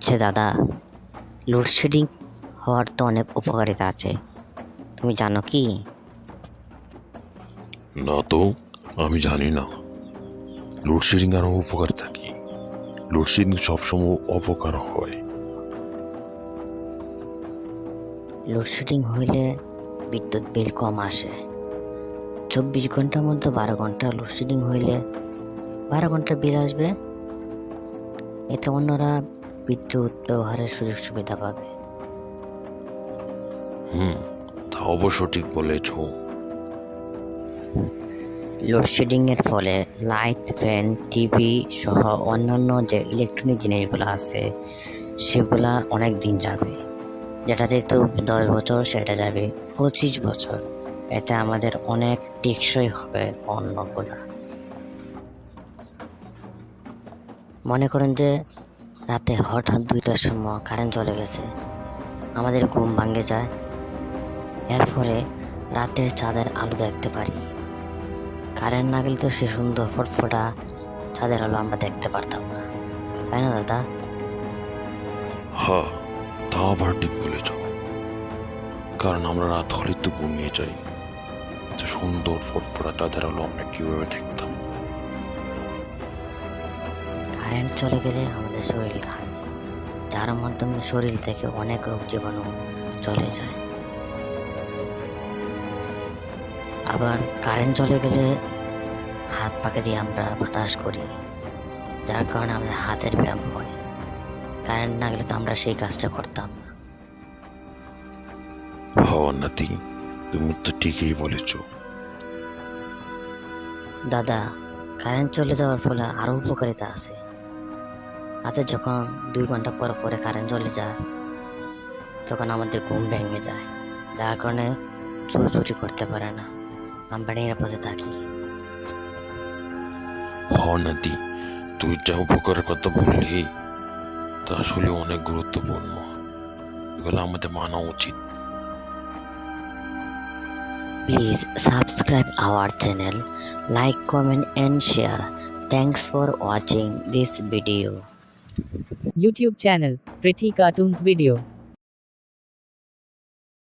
আচ্ছা দাদা, লোডশেডিং হওয়ার তো অনেক উপকারিতা আছে, তুমি জানো কি? না তো, আমি জানি না। লোডশেডিং আর উপকারিতা কি? লোডশেডিং সবসময় অপকার হয়। লোডশেডিং হইলে বিদ্যুৎ বিল কম আসে। 24 ঘন্টার মধ্যে 12 ঘন্টা লোডশেডিং হইলে 12 ঘন্টা বিল আসবে। এতে অন্যরা বিদ্যুৎ ব্যবহারের সুযোগ সুবিধা পাবে। তা অবশ্য ঠিক বলেছ। লোডশেডিং এর ফলে লাইট, ফ্যান, টিভি সহ অন্যান্য যে ইলেকট্রনিক জিনিসগুলো আছে সেগুলা অনেক দিন যাবে। যেটা যেহেতু 10 বছর সেটা যাবে 25 বছর। এতে আমাদের অনেক টেকসই হবে পণ্যগুলা। মনে করেন যে রাতে হঠাৎ 2টার সময় কারেন্ট চলে গেছে, আমাদের ঘুম ভাঙে যায়। এর ফলে রাতের চাঁদের আলো দেখতে পারি। কারেন্ট না গেলে তো সে সুন্দর ফটফটা চাঁদের আলো আমরা দেখতে পারতাম না, তাই না দাদা? হ্যাঁ, তা আবার ঠিক বলেছ। কারণ আমরা রাত হলে তো ঘুমিয়ে যাই, তো সুন্দর ফটফটা চাঁদের আলো আমরা কিভাবে দেখতাম? কারেন্ট চলে গেলে আমাদের শরীর ঘামে, যার মাধ্যমে শরীর থেকে অনেক রোগ জীবাণু চলে যায়। আবার কারেন্ট চলে গেলে হাত পাকে দিয়ে আমরা বাতাস করি, যার কারণে আমাদের হাতের ব্যায়াম হয়। কারেন্ট না গেলে তো আমরা সেই কাজটা করতাম না। হওয়া নাতি, তুমি তো ঠিকই বলেছ। দাদা, কারেন্ট চলে যাওয়ার ফলে আরো উপকারিতা আছে। রাতে যখন 2 ঘন্টা পর পরে কারেন্ট চলে যায় তখন আমাদের ঘুম ভেঙে যায়, যার কারণে চোর চুরি করতে পারে না, আমরা নিরাপদে থাকি। হওয়া নাতি, তুই যা উপকারের কথা বললি তা আসলে অনেক গুরুত্বপূর্ণ। এগুলো আমাদের মানা উচিত। Please subscribe our channel, like, comment and share. Thanks for watching this video. YouTube channel, Pretty Cartoons Video.